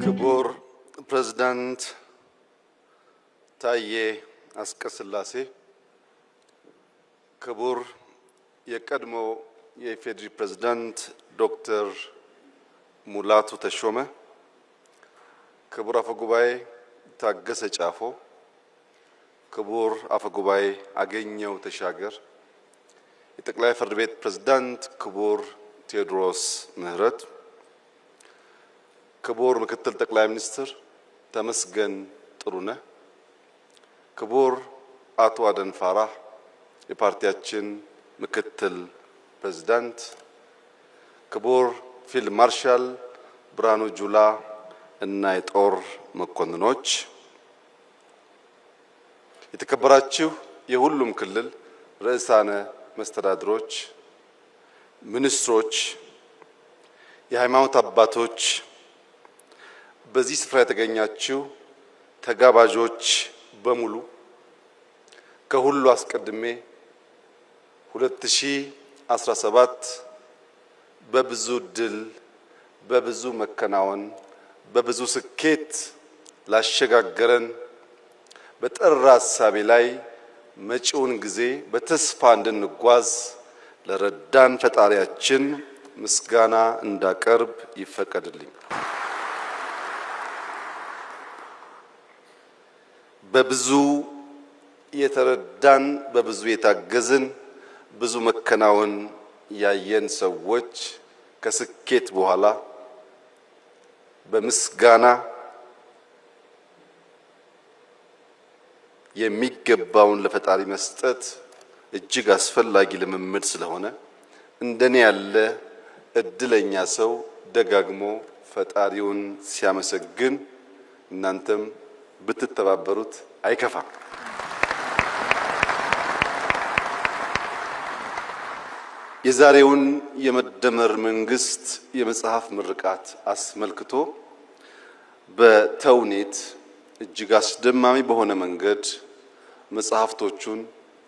ክቡር ፕሬዝዳንት ታዬ አጽቀሥላሴ፣ ክቡር የቀድሞ የኢፌዴሪ ፕሬዝዳንት ዶክተር ሙላቱ ተሾመ፣ ክቡር አፈጉባኤ ታገሰ ጫፎ፣ ክቡር አፈጉባኤ አገኘሁ ተሻገር፣ የጠቅላይ ፍርድ ቤት ፕሬዝዳንት ክቡር ቴዎድሮስ ምህረት፣ ክቡር ምክትል ጠቅላይ ሚኒስትር ተመስገን ጥሩነህ፣ ክቡር አቶ አደም ፋራህ የፓርቲያችን ምክትል ፕሬዝዳንት፣ ክቡር ፊልድ ማርሻል ብርሃኑ ጁላ እና የጦር መኮንኖች፣ የተከበራችሁ የሁሉም ክልል ርዕሳነ መስተዳድሮች፣ ሚኒስትሮች፣ የሃይማኖት አባቶች፣ በዚህ ስፍራ የተገኛችሁ ተጋባዦች በሙሉ ከሁሉ አስቀድሜ 2017 በብዙ ድል፣ በብዙ መከናወን፣ በብዙ ስኬት ላሸጋገረን በጠራ ሐሳቤ ላይ መጪውን ጊዜ በተስፋ እንድንጓዝ ለረዳን ፈጣሪያችን ምስጋና እንዳቀርብ ይፈቀድልኝ። በብዙ የተረዳን፣ በብዙ የታገዝን፣ ብዙ መከናወን ያየን ሰዎች ከስኬት በኋላ በምስጋና የሚገባውን ለፈጣሪ መስጠት እጅግ አስፈላጊ ልምምድ ስለሆነ እንደኔ ያለ እድለኛ ሰው ደጋግሞ ፈጣሪውን ሲያመሰግን እናንተም ብትተባበሩት አይከፋም። የዛሬውን የመደመር መንግስት የመጽሐፍ ምርቃት አስመልክቶ በተውኔት እጅግ አስደማሚ በሆነ መንገድ መጽሐፍቶቹን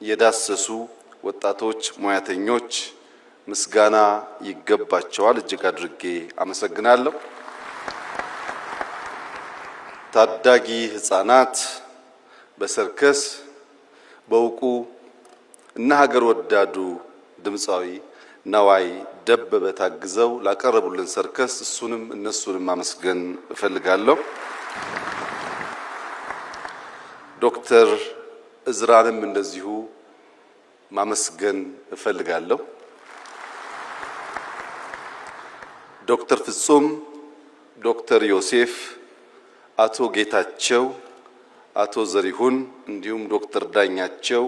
የዳሰሱ ወጣቶች ሙያተኞች ምስጋና ይገባቸዋል። እጅግ አድርጌ አመሰግናለሁ። ታዳጊ ህፃናት በሰርከስ በእውቁ እና ሀገር ወዳዱ ድምፃዊ ነዋይ ደበበ ታግዘው ላቀረቡልን ሰርከስ እሱንም እነሱንም ማመስገን እፈልጋለሁ። ዶክተር እዝራንም እንደዚሁ ማመስገን እፈልጋለሁ። ዶክተር ፍጹም፣ ዶክተር ዮሴፍ፣ አቶ ጌታቸው፣ አቶ ዘሪሁን እንዲሁም ዶክተር ዳኛቸው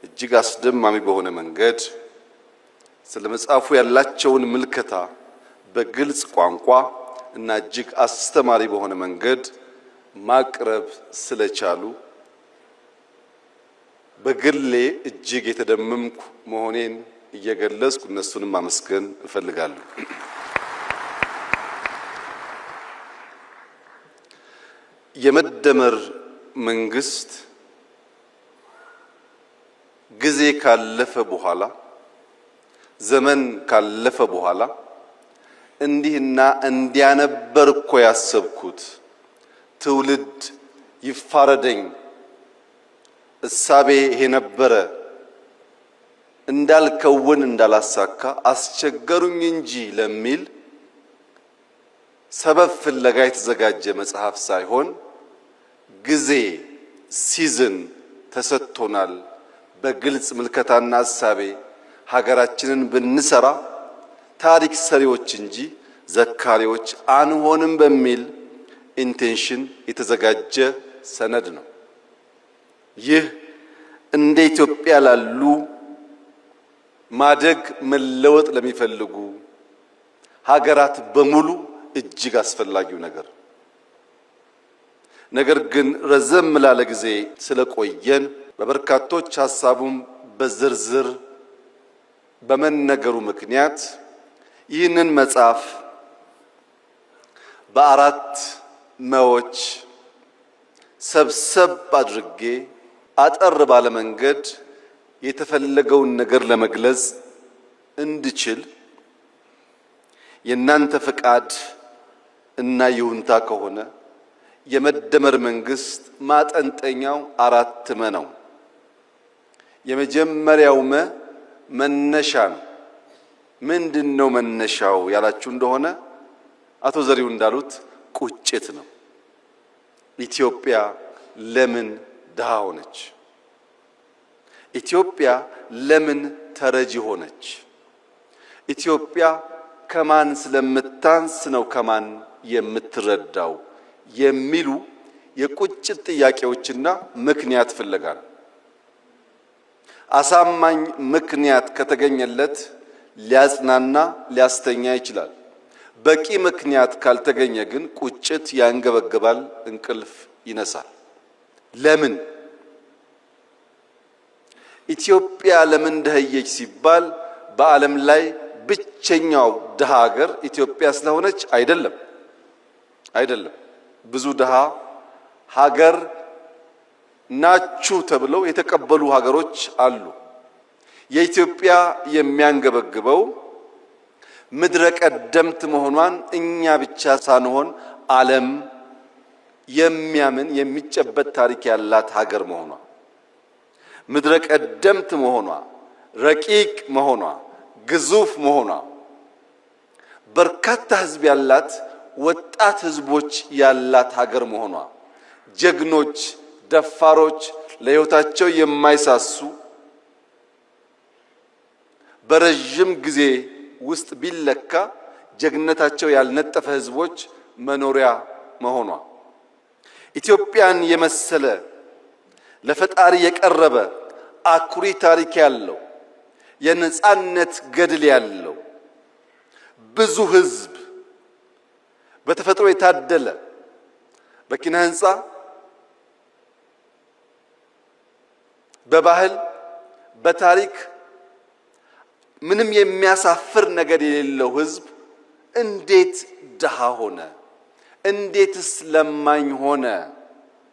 እጅግ አስደማሚ በሆነ መንገድ ስለ መጽሐፉ ያላቸውን ምልከታ በግልጽ ቋንቋ እና እጅግ አስተማሪ በሆነ መንገድ ማቅረብ ስለቻሉ በግሌ እጅግ የተደመምኩ መሆኔን እየገለጽኩ እነሱንም ማመስገን እፈልጋለሁ። የመደመር መንግስት ጊዜ ካለፈ በኋላ ዘመን ካለፈ በኋላ እንዲህና እንዲያነበር እኮ ያሰብኩት ትውልድ ይፋረደኝ እሳቤ ይሄ ነበረ እንዳልከውን እንዳላሳካ አስቸገሩኝ እንጂ ለሚል ሰበብ ፍለጋ የተዘጋጀ መጽሐፍ ሳይሆን ጊዜ ሲዝን ተሰጥቶናል። በግልጽ ምልከታና ሐሳቤ ሀገራችንን ብንሰራ ታሪክ ሰሪዎች እንጂ ዘካሪዎች አንሆንም በሚል ኢንቴንሽን የተዘጋጀ ሰነድ ነው። ይህ እንደ ኢትዮጵያ ላሉ ማደግ መለወጥ ለሚፈልጉ ሀገራት በሙሉ እጅግ አስፈላጊው ነገር ግን ረዘም ላለ ጊዜ ስለቆየን በበርካቶች ሐሳቡም በዝርዝር በመነገሩ ምክንያት ይህንን መጽሐፍ በአራት መዎች ሰብሰብ አድርጌ አጠር ባለ መንገድ የተፈለገውን ነገር ለመግለጽ እንድችል የናንተ ፍቃድ እና ይሁንታ ከሆነ የመደመር መንግስት ማጠንጠኛው አራት መ ነው። የመጀመሪያው መነሻ ነው። ምንድነው መነሻው ያላችሁ እንደሆነ አቶ ዘሪው እንዳሉት ቁጭት ነው። ኢትዮጵያ ለምን ድሃ ሆነች? ኢትዮጵያ ለምን ተረጂ ሆነች? ኢትዮጵያ ከማን ስለምታንስ ነው ከማን የምትረዳው የሚሉ የቁጭት ጥያቄዎችና ምክንያት ፍለጋ ነው። አሳማኝ ምክንያት ከተገኘለት ሊያጽናና ሊያስተኛ ይችላል። በቂ ምክንያት ካልተገኘ ግን ቁጭት ያንገበግባል፣ እንቅልፍ ይነሳል። ለምን ኢትዮጵያ ለምን ደህየች ሲባል በዓለም ላይ ብቸኛው ድሃ ሀገር ኢትዮጵያ ስለሆነች አይደለም። ብዙ ድሃ ሀገር ናችሁ ተብለው የተቀበሉ ሀገሮች አሉ። የኢትዮጵያ የሚያንገበግበው ምድረ ቀደምት መሆኗን እኛ ብቻ ሳንሆን ዓለም የሚያምን የሚጨበት ታሪክ ያላት ሀገር መሆኗ፣ ምድረ ቀደምት መሆኗ፣ ረቂቅ መሆኗ፣ ግዙፍ መሆኗ፣ በርካታ ህዝብ ያላት ወጣት ህዝቦች ያላት ሀገር መሆኗ፣ ጀግኖች ደፋሮች ለህይወታቸው የማይሳሱ በረጅም ጊዜ ውስጥ ቢለካ ጀግነታቸው ያልነጠፈ ህዝቦች መኖሪያ መሆኗ፣ ኢትዮጵያን የመሰለ ለፈጣሪ የቀረበ አኩሪ ታሪክ ያለው የነጻነት ገድል ያለው ብዙ ህዝብ በተፈጥሮ የታደለ በኪነ ህንጻ በባህል በታሪክ ምንም የሚያሳፍር ነገር የሌለው ህዝብ እንዴት ድሃ ሆነ? እንዴትስ ለማኝ ሆነ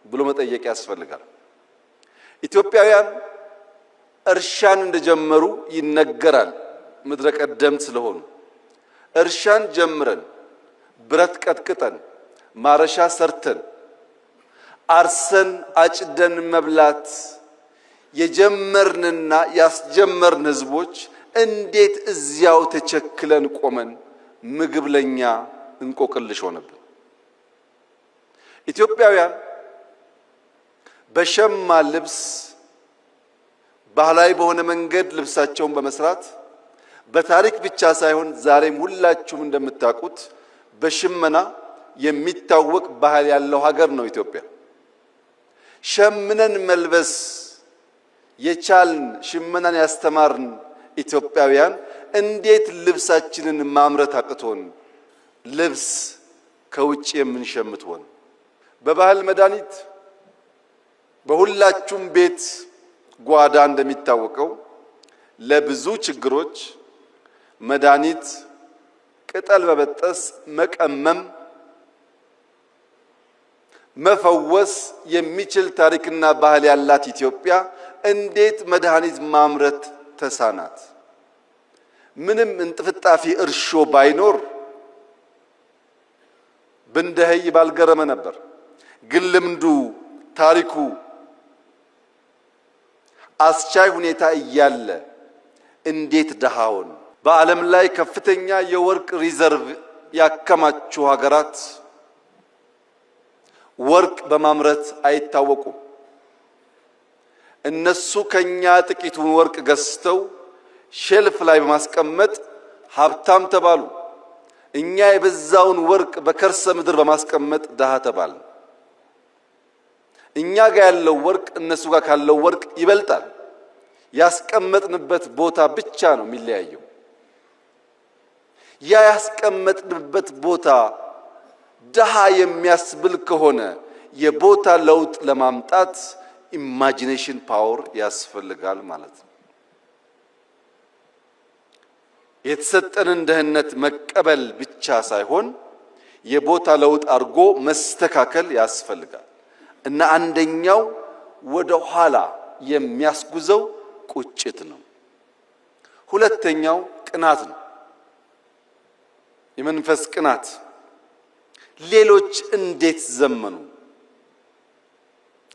ብሎ መጠየቅ ያስፈልጋል። ኢትዮጵያውያን እርሻን እንደጀመሩ ይነገራል። ምድረ ቀደምት ስለሆኑ እርሻን ጀምረን ብረት ቀጥቅጠን ማረሻ ሰርተን አርሰን አጭደን መብላት የጀመርንና ያስጀመርን ህዝቦች እንዴት እዚያው ተቸክለን ቆመን ምግብ ለኛ እንቆቅልሽ ሆነብን? ኢትዮጵያውያን በሸማ ልብስ ባህላዊ በሆነ መንገድ ልብሳቸውን በመስራት በታሪክ ብቻ ሳይሆን ዛሬም ሁላችሁም እንደምታውቁት በሽመና የሚታወቅ ባህል ያለው ሀገር ነው ኢትዮጵያ። ሸምነን መልበስ የቻልን ሽመናን ያስተማርን ኢትዮጵያውያን እንዴት ልብሳችንን ማምረት አቅቶን ልብስ ከውጭ የምንሸምት ሆን? በባህል መድኃኒት በሁላችሁም ቤት ጓዳ እንደሚታወቀው ለብዙ ችግሮች መድኃኒት ቅጠል በበጠስ መቀመም መፈወስ የሚችል ታሪክና ባህል ያላት ኢትዮጵያ እንዴት መድኃኒት ማምረት ተሳናት? ምንም እንጥፍጣፊ እርሾ ባይኖር ብንደህይ ባልገረመ ነበር። ግን ልምዱ ታሪኩ አስቻይ ሁኔታ እያለ እንዴት ደሃውን? በዓለም ላይ ከፍተኛ የወርቅ ሪዘርቭ ያከማቹ ሀገራት ወርቅ በማምረት አይታወቁም። እነሱ ከኛ ጥቂቱን ወርቅ ገዝተው ሼልፍ ላይ በማስቀመጥ ሀብታም ተባሉ። እኛ የበዛውን ወርቅ በከርሰ ምድር በማስቀመጥ ደሃ ተባል። እኛ ጋር ያለው ወርቅ እነሱ ጋር ካለው ወርቅ ይበልጣል። ያስቀመጥንበት ቦታ ብቻ ነው የሚለያየው። ያ ያስቀመጥንበት ቦታ ደሃ የሚያስብል ከሆነ የቦታ ለውጥ ለማምጣት ኢማጂኔሽን ፓወር ያስፈልጋል ማለት ነው። የተሰጠንን ድህነት መቀበል ብቻ ሳይሆን የቦታ ለውጥ አድርጎ መስተካከል ያስፈልጋል እና አንደኛው ወደ ኋላ የሚያስጉዘው ቁጭት ነው። ሁለተኛው ቅናት ነው። የመንፈስ ቅናት። ሌሎች እንዴት ዘመኑ?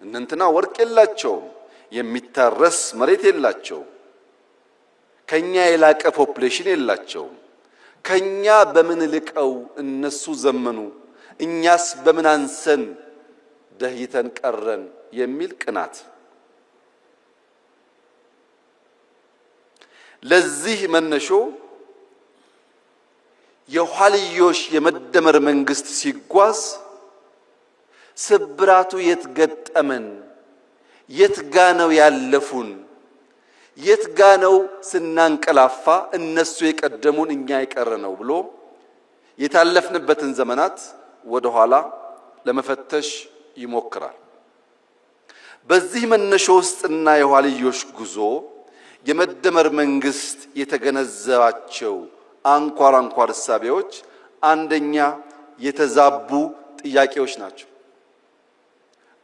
እነንትና ወርቅ የላቸውም፣ የሚታረስ መሬት የላቸውም፣ ከኛ የላቀ ፖፑሌሽን የላቸውም። ከኛ በምን ልቀው እነሱ ዘመኑ? እኛስ በምን አንሰን ደህይተን ቀረን? የሚል ቅናት። ለዚህ መነሾ የኋልዮሽ የመደመር መንግስት ሲጓዝ ስብራቱ የት ገጠመን? የት ጋ ነው ያለፉን? የት ጋ ነው ስናንቀላፋ እነሱ የቀደሙን እኛ የቀረነው ብሎ የታለፍንበትን ዘመናት ወደ ኋላ ለመፈተሽ ይሞክራል። በዚህ መነሾ ውስጥና የኋልዮሽ ጉዞ የመደመር መንግስት የተገነዘባቸው አንኳር እሳቤዎች አንደኛ የተዛቡ ጥያቄዎች ናቸው።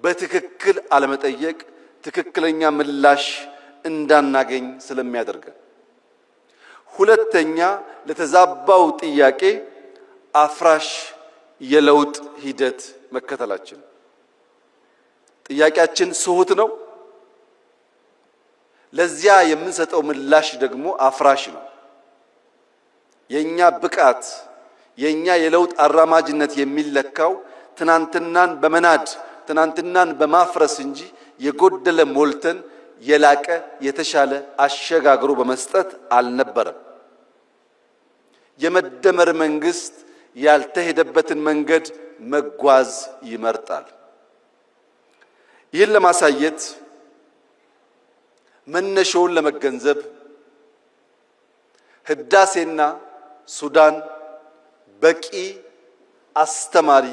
በትክክል አለመጠየቅ ትክክለኛ ምላሽ እንዳናገኝ ስለሚያደርገን። ሁለተኛ ለተዛባው ጥያቄ አፍራሽ የለውጥ ሂደት መከተላችን። ጥያቄያችን ስሁት ነው። ለዚያ የምንሰጠው ምላሽ ደግሞ አፍራሽ ነው። የኛ ብቃት የኛ የለውጥ አራማጅነት የሚለካው ትናንትናን በመናድ ትናንትናን በማፍረስ እንጂ የጎደለ ሞልተን የላቀ የተሻለ አሸጋግሮ በመስጠት አልነበረም። የመደመር መንግስት ያልተሄደበትን መንገድ መጓዝ ይመርጣል። ይህን ለማሳየት መነሾውን ለመገንዘብ ህዳሴና ሱዳን በቂ አስተማሪ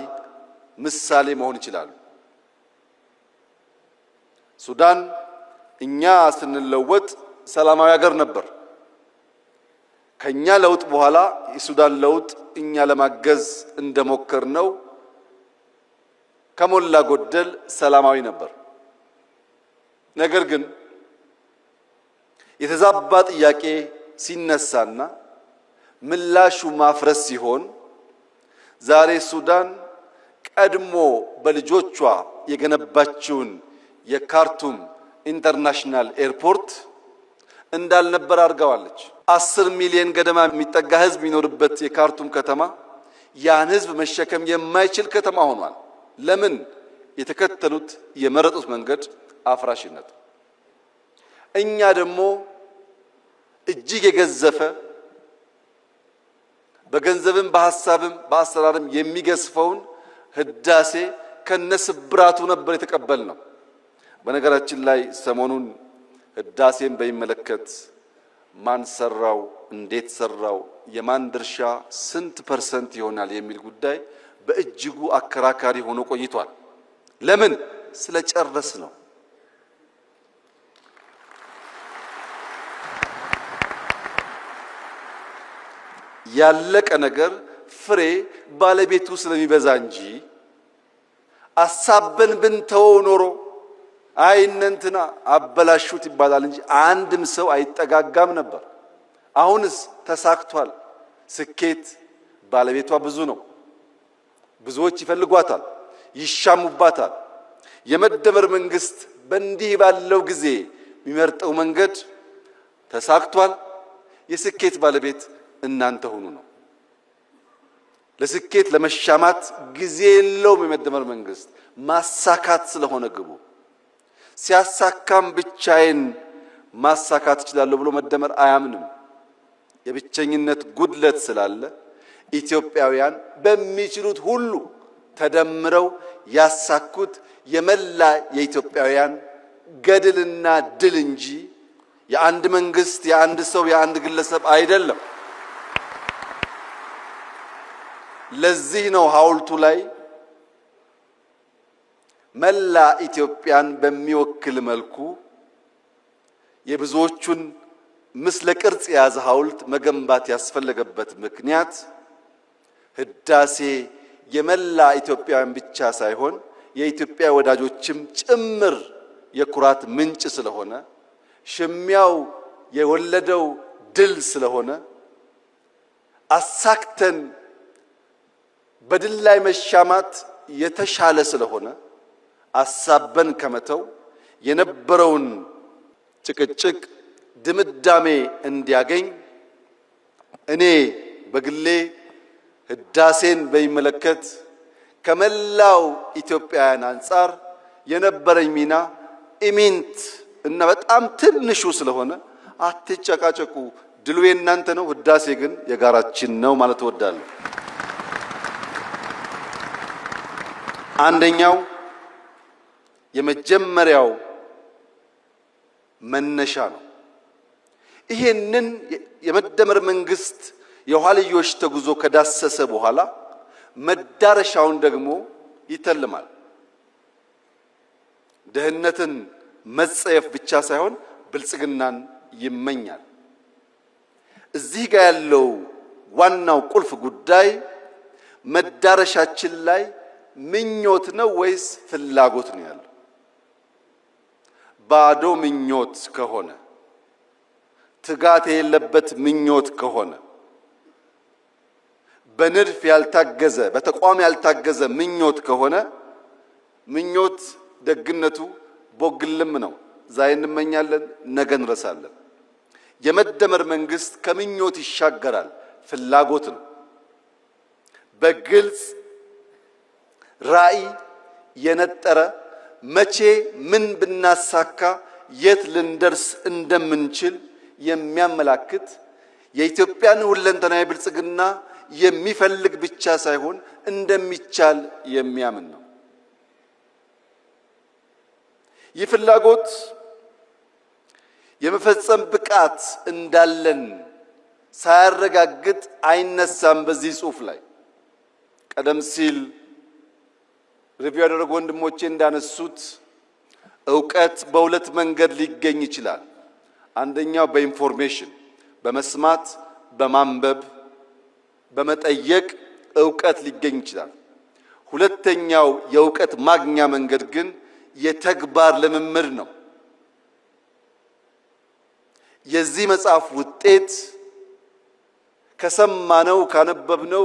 ምሳሌ መሆን ይችላሉ። ሱዳን እኛ ስንለወጥ ሰላማዊ ሀገር ነበር። ከኛ ለውጥ በኋላ የሱዳን ለውጥ እኛ ለማገዝ እንደሞከርነው ከሞላ ጎደል ሰላማዊ ነበር። ነገር ግን የተዛባ ጥያቄ ሲነሳና ምላሹ ማፍረስ ሲሆን ዛሬ ሱዳን ቀድሞ በልጆቿ የገነባችውን የካርቱም ኢንተርናሽናል ኤርፖርት እንዳልነበር አድርገዋለች። 10 ሚሊዮን ገደማ የሚጠጋ ህዝብ የሚኖርበት የካርቱም ከተማ ያን ህዝብ መሸከም የማይችል ከተማ ሆኗል። ለምን? የተከተሉት የመረጡት መንገድ አፍራሽነት። እኛ ደግሞ እጅግ የገዘፈ በገንዘብም በሐሳብም በአሰራርም የሚገስፈውን ህዳሴ ከነስብራቱ ነበር የተቀበልነው። በነገራችን ላይ ሰሞኑን ህዳሴን በሚመለከት ማን ሰራው፣ እንዴት ሰራው፣ የማን ድርሻ ስንት ፐርሰንት ይሆናል የሚል ጉዳይ በእጅጉ አከራካሪ ሆኖ ቆይቷል። ለምን? ስለጨረስ ነው። ያለቀ ነገር ፍሬ ባለቤቱ ስለሚበዛ እንጂ አሳበን ብንተወው ኖሮ አይ እነንትና አበላሹት ይባላል እንጂ አንድም ሰው አይጠጋጋም ነበር። አሁንስ ተሳክቷል። ስኬት ባለቤቷ ብዙ ነው። ብዙዎች ይፈልጓታል፣ ይሻሙባታል። የመደመር መንግስት በእንዲህ ባለው ጊዜ የሚመርጠው መንገድ ተሳክቷል። የስኬት ባለቤት እናንተ ሁኑ ነው። ለስኬት ለመሻማት ጊዜ የለውም የመደመር መንግስት። ማሳካት ስለሆነ ግቡ። ሲያሳካም ብቻዬን ማሳካት እችላለሁ ብሎ መደመር አያምንም። የብቸኝነት ጉድለት ስላለ ኢትዮጵያውያን በሚችሉት ሁሉ ተደምረው ያሳኩት የመላ የኢትዮጵያውያን ገድልና ድል እንጂ የአንድ መንግስት፣ የአንድ ሰው፣ የአንድ ግለሰብ አይደለም። ለዚህ ነው ሐውልቱ ላይ መላ ኢትዮጵያን በሚወክል መልኩ የብዙዎቹን ምስለ ቅርጽ የያዘ ሐውልት መገንባት ያስፈለገበት ምክንያት ህዳሴ የመላ ኢትዮጵያውያን ብቻ ሳይሆን የኢትዮጵያ ወዳጆችም ጭምር የኩራት ምንጭ ስለሆነ ሽሚያው የወለደው ድል ስለሆነ አሳክተን በድል ላይ መሻማት የተሻለ ስለሆነ አሳበን ከመተው የነበረውን ጭቅጭቅ ድምዳሜ እንዲያገኝ እኔ በግሌ ህዳሴን በሚመለከት ከመላው ኢትዮጵያውያን አንጻር የነበረኝ ሚና ኢሚንት እና በጣም ትንሹ ስለሆነ አትጨቃጨቁ፣ ድሉ የእናንተ ነው፣ ህዳሴ ግን የጋራችን ነው ማለት እወዳለሁ። አንደኛው የመጀመሪያው መነሻ ነው። ይሄንን የመደመር መንግስት የኋልዮሽ ተጉዞ ከዳሰሰ በኋላ መዳረሻውን ደግሞ ይተልማል። ድህነትን መጸየፍ ብቻ ሳይሆን ብልጽግናን ይመኛል። እዚህ ጋር ያለው ዋናው ቁልፍ ጉዳይ መዳረሻችን ላይ ምኞት ነው ወይስ ፍላጎት ነው ያለው? ባዶ ምኞት ከሆነ፣ ትጋት የሌለበት ምኞት ከሆነ፣ በንድፍ ያልታገዘ በተቋም ያልታገዘ ምኞት ከሆነ ምኞት ደግነቱ ቦግልም ነው። ዛሬ እንመኛለን፣ ነገ እንረሳለን። የመደመር መንግስት ከምኞት ይሻገራል፣ ፍላጎት ነው። በግልጽ ራዕይ የነጠረ መቼ ምን ብናሳካ የት ልንደርስ እንደምንችል የሚያመላክት የኢትዮጵያን ሁለንተናዊ ብልጽግና የሚፈልግ ብቻ ሳይሆን እንደሚቻል የሚያምን ነው። ይህ ፍላጎት የመፈጸም ብቃት እንዳለን ሳያረጋግጥ አይነሳም። በዚህ ጽሑፍ ላይ ቀደም ሲል ሪቪው ያደረጉ ወንድሞቼ እንዳነሱት ዕውቀት በሁለት መንገድ ሊገኝ ይችላል። አንደኛው በኢንፎርሜሽን በመስማት በማንበብ በመጠየቅ ዕውቀት ሊገኝ ይችላል። ሁለተኛው የዕውቀት ማግኛ መንገድ ግን የተግባር ልምምድ ነው። የዚህ መጽሐፍ ውጤት ከሰማነው ካነበብነው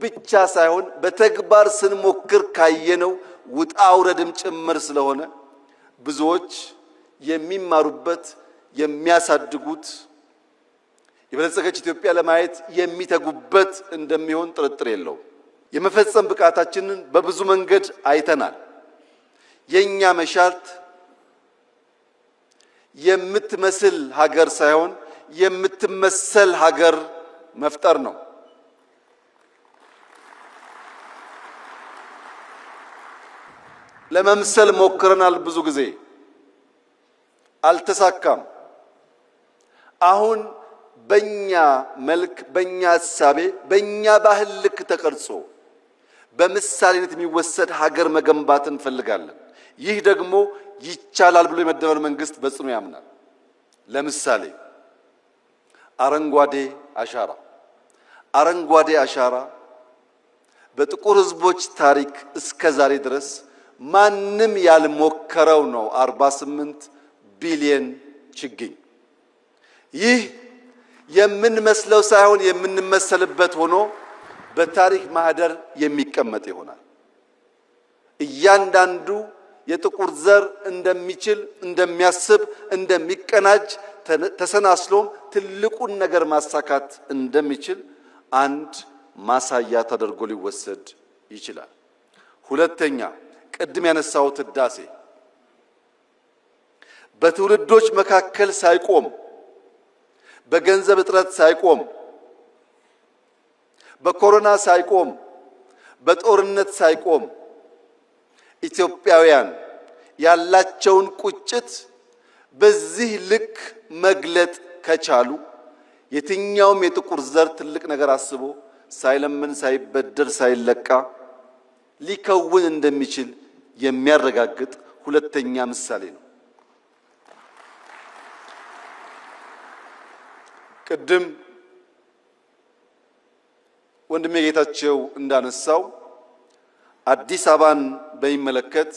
ብቻ ሳይሆን በተግባር ስንሞክር ካየነው ውጣ ውረድም ጭምር ስለሆነ ብዙዎች የሚማሩበት የሚያሳድጉት የበለጸገች ኢትዮጵያ ለማየት የሚተጉበት እንደሚሆን ጥርጥር የለውም። የመፈጸም ብቃታችንን በብዙ መንገድ አይተናል። የኛ መሻት የምትመስል ሀገር ሳይሆን የምትመሰል ሀገር መፍጠር ነው። ለመምሰል ሞክረናል። ብዙ ጊዜ አልተሳካም። አሁን በእኛ መልክ፣ በእኛ እሳቤ፣ በእኛ ባህል ልክ ተቀርጾ በምሳሌነት የሚወሰድ ሀገር መገንባት እንፈልጋለን። ይህ ደግሞ ይቻላል ብሎ የመደመር መንግስት በጽኑ ያምናል። ለምሳሌ አረንጓዴ አሻራ በጥቁር ህዝቦች ታሪክ እስከ ዛሬ ድረስ ማንም ያልሞከረው ነው። 48 ቢሊዮን ችግኝ። ይህ የምንመስለው ሳይሆን የምንመሰልበት ሆኖ በታሪክ ማህደር የሚቀመጥ ይሆናል። እያንዳንዱ የጥቁር ዘር እንደሚችል፣ እንደሚያስብ፣ እንደሚቀናጅ ተሰናስሎም ትልቁን ነገር ማሳካት እንደሚችል አንድ ማሳያ ተደርጎ ሊወሰድ ይችላል። ሁለተኛ፣ ቅድም ያነሳሁት ህዳሴ በትውልዶች መካከል ሳይቆም፣ በገንዘብ እጥረት ሳይቆም፣ በኮሮና ሳይቆም፣ በጦርነት ሳይቆም ኢትዮጵያውያን ያላቸውን ቁጭት በዚህ ልክ መግለጥ ከቻሉ የትኛውም የጥቁር ዘር ትልቅ ነገር አስቦ ሳይለምን፣ ሳይበደር፣ ሳይለቃ ሊከውን እንደሚችል የሚያረጋግጥ ሁለተኛ ምሳሌ ነው። ቅድም ወንድሜ ጌታቸው እንዳነሳው አዲስ አበባን በሚመለከት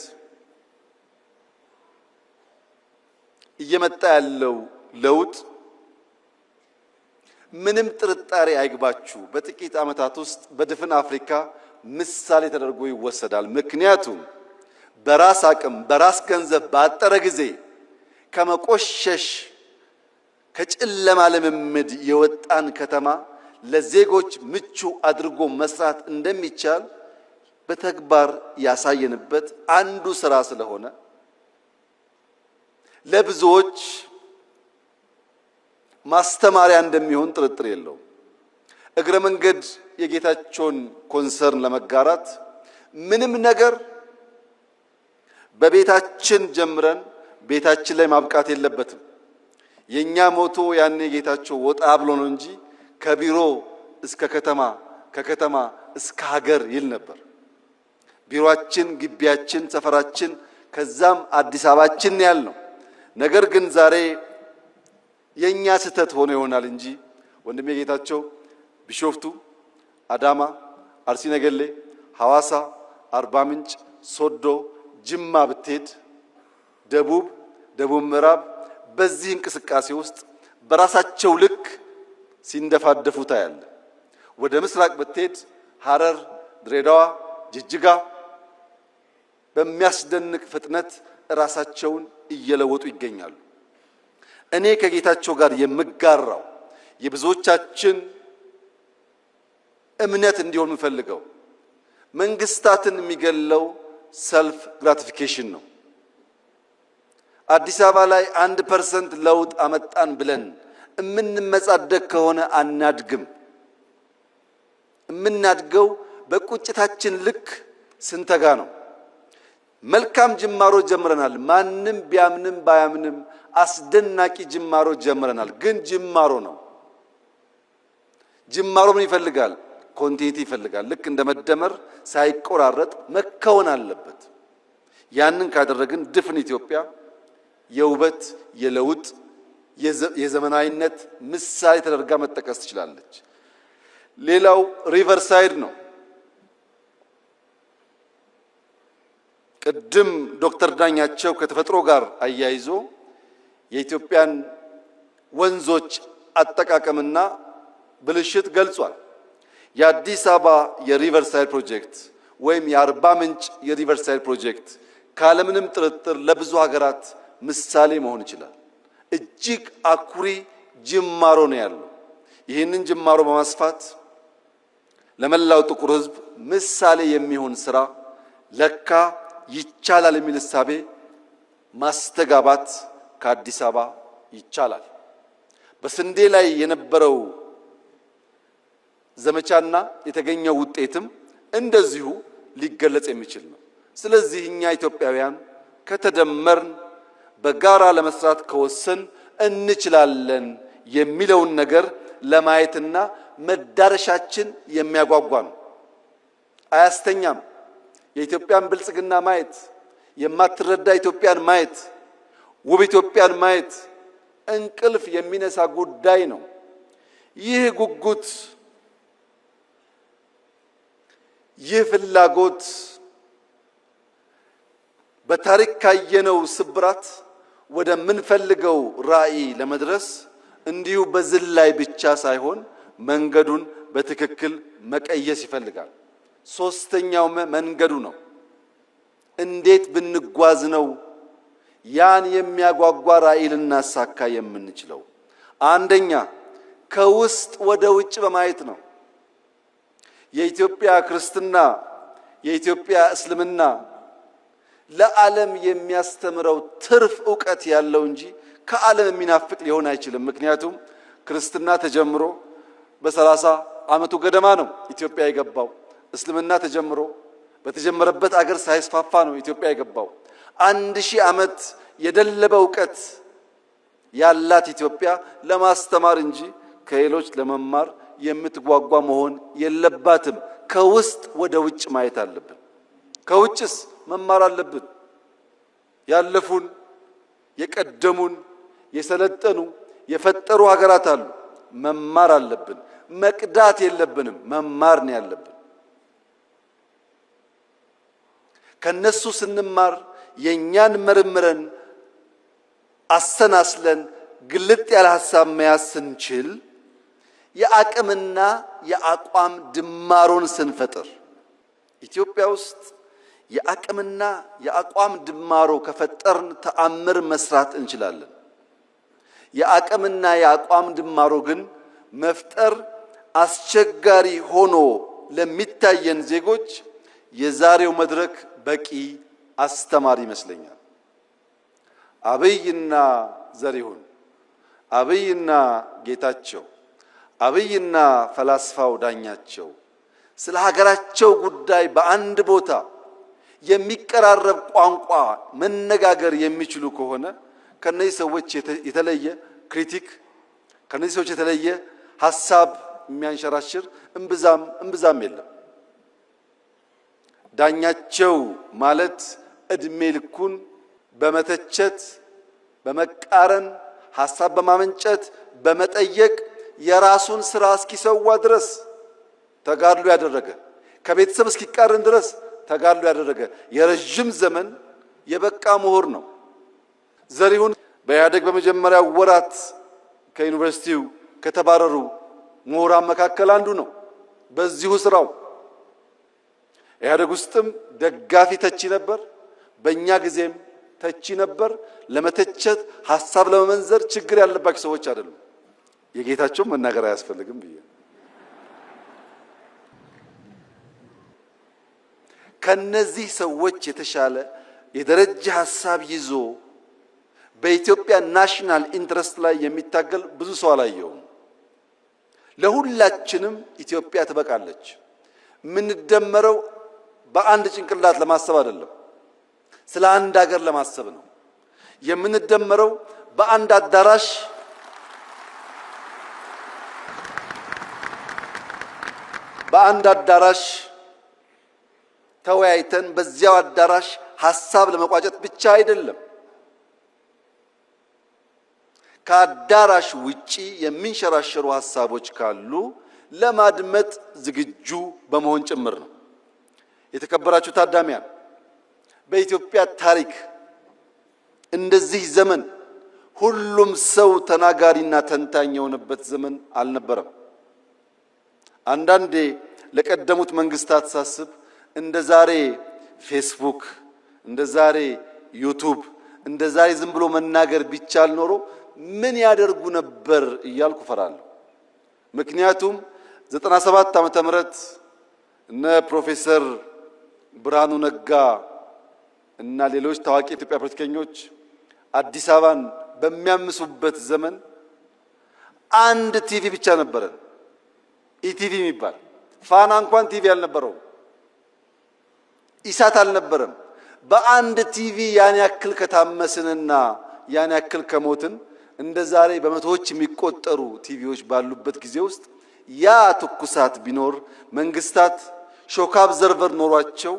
እየመጣ ያለው ለውጥ ምንም ጥርጣሬ አይግባችሁ በጥቂት ዓመታት ውስጥ በድፍን አፍሪካ ምሳሌ ተደርጎ ይወሰዳል። ምክንያቱም በራስ አቅም በራስ ገንዘብ ባጠረ ጊዜ ከመቆሸሽ ከጨለማ ልምምድ የወጣን ከተማ ለዜጎች ምቹ አድርጎ መስራት እንደሚቻል በተግባር ያሳየንበት አንዱ ስራ ስለሆነ ለብዙዎች ማስተማሪያ እንደሚሆን ጥርጥር የለውም። እግረ መንገድ የጌታቸውን ኮንሰርን ለመጋራት ምንም ነገር በቤታችን ጀምረን ቤታችን ላይ ማብቃት የለበትም። የኛ ሞቶ ያኔ ጌታቸው ወጣ ብሎ ነው እንጂ ከቢሮ እስከ ከተማ ከከተማ እስከ ሀገር ይል ነበር። ቢሮአችን፣ ግቢያችን፣ ሰፈራችን ከዛም አዲስ አበባችን ያልነው ነገር ግን ዛሬ የኛ ስህተት ሆኖ ይሆናል እንጂ ወንድሜ ጌታቸው ቢሾፍቱ፣ አዳማ፣ አርሲ ነገሌ፣ ሐዋሳ፣ አርባ ምንጭ፣ ሶዶ፣ ጅማ ብትሄድ ደቡብ ምዕራብ በዚህ እንቅስቃሴ ውስጥ በራሳቸው ልክ ሲንደፋደፉ ታያለ። ወደ ምስራቅ ብትሄድ ሐረር፣ ድሬዳዋ፣ ጅጅጋ በሚያስደንቅ ፍጥነት ራሳቸውን እየለወጡ ይገኛሉ። እኔ ከጌታቸው ጋር የምጋራው የብዙዎቻችን እምነት እንዲሆን የምፈልገው መንግስታትን የሚገለው ሰልፍ ግራቲፊኬሽን ነው። አዲስ አበባ ላይ 1% ለውጥ አመጣን ብለን እምንመጻደቅ ከሆነ አናድግም። እምናድገው በቁጭታችን ልክ ስንተጋ ነው። መልካም ጅማሮ ጀምረናል። ማንም ቢያምንም ባያምንም አስደናቂ ጅማሮ ጀምረናል። ግን ጅማሮ ነው። ጅማሮ ምን ይፈልጋል? ኮንቲኒቲ ይፈልጋል። ልክ እንደ መደመር ሳይቆራረጥ መከወን አለበት። ያንን ካደረግን ድፍን ኢትዮጵያ የውበት፣ የለውጥ፣ የዘመናዊነት ምሳሌ ተደርጋ መጠቀስ ትችላለች። ሌላው ሪቨርሳይድ ነው። ቅድም ዶክተር ዳኛቸው ከተፈጥሮ ጋር አያይዞ የኢትዮጵያን ወንዞች አጠቃቀምና ብልሽት ገልጿል። የአዲስ አበባ የሪቨርሳይድ ፕሮጀክት ወይም የአርባ ምንጭ የሪቨርሳይድ ፕሮጀክት ካለምንም ጥርጥር ለብዙ ሀገራት ምሳሌ መሆን ይችላል። እጅግ አኩሪ ጅማሮ ነው ያለው። ይህንን ጅማሮ በማስፋት ለመላው ጥቁር ሕዝብ ምሳሌ የሚሆን ስራ ለካ ይቻላል የሚል እሳቤ ማስተጋባት ከአዲስ አበባ ይቻላል። በስንዴ ላይ የነበረው ዘመቻና የተገኘው ውጤትም እንደዚሁ ሊገለጽ የሚችል ነው። ስለዚህ እኛ ኢትዮጵያውያን ከተደመርን በጋራ ለመስራት ከወሰን እንችላለን የሚለውን ነገር ለማየትና መዳረሻችን የሚያጓጓ ነው። አያስተኛም። የኢትዮጵያን ብልጽግና ማየት፣ የማትረዳ ኢትዮጵያን ማየት፣ ውብ ኢትዮጵያን ማየት እንቅልፍ የሚነሳ ጉዳይ ነው። ይህ ጉጉት፣ ይህ ፍላጎት በታሪክ ካየነው ስብራት ወደምንፈልገው ራዕይ ለመድረስ እንዲሁ በዝላይ ብቻ ሳይሆን መንገዱን በትክክል መቀየስ ይፈልጋል። ሶስተኛው መንገዱ ነው። እንዴት ብንጓዝ ነው ያን የሚያጓጓ ራዕይ ልናሳካ የምንችለው? አንደኛ ከውስጥ ወደ ውጭ በማየት ነው። የኢትዮጵያ ክርስትና፣ የኢትዮጵያ እስልምና ለዓለም የሚያስተምረው ትርፍ ዕውቀት ያለው እንጂ ከዓለም የሚናፍቅ ሊሆን አይችልም። ምክንያቱም ክርስትና ተጀምሮ በ30 ዓመቱ ገደማ ነው ኢትዮጵያ የገባው። እስልምና ተጀምሮ በተጀመረበት አገር ሳይስፋፋ ነው ኢትዮጵያ የገባው። 1000 ዓመት የደለበ ዕውቀት ያላት ኢትዮጵያ ለማስተማር እንጂ ከሌሎች ለመማር የምትጓጓ መሆን የለባትም። ከውስጥ ወደ ውጭ ማየት አለብን። ከውጭስ መማር አለብን። ያለፉን፣ የቀደሙን፣ የሰለጠኑ፣ የፈጠሩ ሀገራት አሉ። መማር አለብን። መቅዳት የለብንም። መማር ነው ያለብን። ከነሱ ስንማር የኛን መርምረን አሰናስለን ግልጥ ያለ ሐሳብ መያዝ ስንችል የአቅምና የአቋም ድማሮን ስንፈጥር ኢትዮጵያ ውስጥ የአቅምና የአቋም ድማሮ ከፈጠርን ተአምር መስራት እንችላለን። የአቅምና የአቋም ድማሮ ግን መፍጠር አስቸጋሪ ሆኖ ለሚታየን ዜጎች የዛሬው መድረክ በቂ አስተማሪ ይመስለኛል። አብይና ዘሪሁን፣ አብይና ጌታቸው፣ አብይና ፈላስፋው ዳኛቸው ስለ ሀገራቸው ጉዳይ በአንድ ቦታ የሚቀራረብ ቋንቋ መነጋገር የሚችሉ ከሆነ ከነዚህ ሰዎች የተለየ ክሪቲክ፣ ከነዚህ ሰዎች የተለየ ሐሳብ የሚያንሸራሽር እምብዛም የለም። ዳኛቸው ማለት እድሜ ልኩን በመተቸት፣ በመቃረን፣ ሐሳብ በማመንጨት፣ በመጠየቅ የራሱን ስራ እስኪሰዋ ድረስ ተጋድሎ ያደረገ፣ ከቤተሰብ እስኪቃረን ድረስ ተጋድሎ ያደረገ የረጅም ዘመን የበቃ ምሁር ነው። ዘሪሁን በኢህአዴግ በመጀመሪያ ወራት ከዩኒቨርሲቲው ከተባረሩ ምሁራን መካከል አንዱ ነው። በዚሁ ስራው ኢህአዴግ ውስጥም ደጋፊ ተቺ ነበር፣ በእኛ ጊዜም ተቺ ነበር። ለመተቸት ሐሳብ ለመመንዘር ችግር ያለባቸው ሰዎች አይደሉም። የጌታቸው መናገር አያስፈልግም ብዬ ከነዚህ ሰዎች የተሻለ የደረጃ ሐሳብ ይዞ በኢትዮጵያ ናሽናል ኢንትረስት ላይ የሚታገል ብዙ ሰው አላየውም። ለሁላችንም ኢትዮጵያ ትበቃለች። የምንደመረው በአንድ ጭንቅላት ለማሰብ አይደለም፣ ስለ አንድ ሀገር ለማሰብ ነው። የምንደመረው በአንድ አዳራሽ ተወያይተን በዚያው አዳራሽ ሐሳብ ለመቋጨት ብቻ አይደለም። ከአዳራሽ ውጪ የሚንሸራሸሩ ሐሳቦች ካሉ ለማድመጥ ዝግጁ በመሆን ጭምር ነው። የተከበራችሁ ታዳሚያን፣ በኢትዮጵያ ታሪክ እንደዚህ ዘመን ሁሉም ሰው ተናጋሪና ተንታኝ የሆነበት ዘመን አልነበረም። አንዳንዴ ለቀደሙት መንግስታት ሳስብ እንደ ዛሬ ፌስቡክ፣ እንደ ዛሬ ዩቱብ፣ እንደ ዛሬ ዝም ብሎ መናገር ቢቻል ኖሮ ምን ያደርጉ ነበር እያልኩ ፈራለሁ። ምክንያቱም 97 ዓመተ ምህረት እነ ፕሮፌሰር ብርሃኑ ነጋ እና ሌሎች ታዋቂ የኢትዮጵያ ፖለቲከኞች አዲስ አበባን በሚያምሱበት ዘመን አንድ ቲቪ ብቻ ነበረን፣ ኢቲቪ የሚባል። ፋና እንኳን ቲቪ አልነበረውም። ኢሳት አልነበረም። በአንድ ቲቪ ያን ያክል ከታመስንና ያን ያክል ከሞትን እንደ ዛሬ በመቶዎች የሚቆጠሩ ቲቪዎች ባሉበት ጊዜ ውስጥ ያ ትኩሳት ቢኖር መንግስታት ሾክ አብዘርቨር ኖሯቸው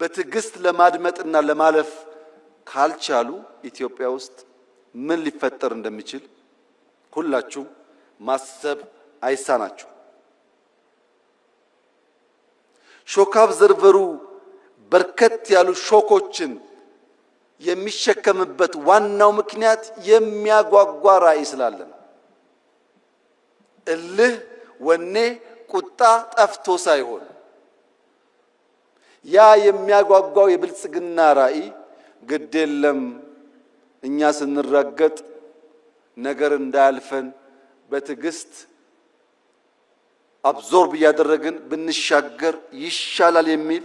በትዕግስት ለማድመጥና ለማለፍ ካልቻሉ ኢትዮጵያ ውስጥ ምን ሊፈጠር እንደሚችል ሁላችሁ ማሰብ አይሳናችሁ። ሾክ አብዘርቨሩ በርከት ያሉ ሾኮችን የሚሸከምበት ዋናው ምክንያት የሚያጓጓ ራዕይ ስላለን እልህ፣ ወኔ፣ ቁጣ ጠፍቶ ሳይሆን ያ የሚያጓጓው የብልጽግና ራዕይ ግድ የለም እኛ ስንረገጥ ነገር እንዳያልፈን በትዕግስት አብዞርብ እያደረግን ብንሻገር ይሻላል የሚል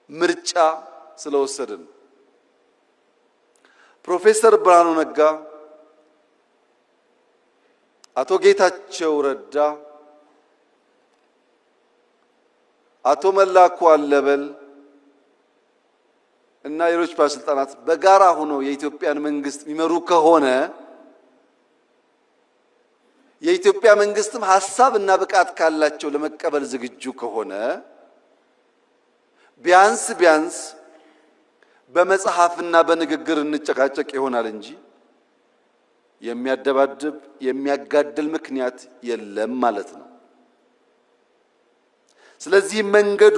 ምርጫ ስለወሰድን ፕሮፌሰር ብርሃኑ ነጋ፣ አቶ ጌታቸው ረዳ፣ አቶ መላኩ አለበል እና ሌሎች ባለስልጣናት በጋራ ሆነው የኢትዮጵያን መንግስት የሚመሩ ከሆነ የኢትዮጵያ መንግስትም ሐሳብ እና ብቃት ካላቸው ለመቀበል ዝግጁ ከሆነ ቢያንስ በመጽሐፍና በንግግር እንጨቃጨቅ ይሆናል እንጂ የሚያደባድብ የሚያጋድል ምክንያት የለም ማለት ነው። ስለዚህ መንገዱ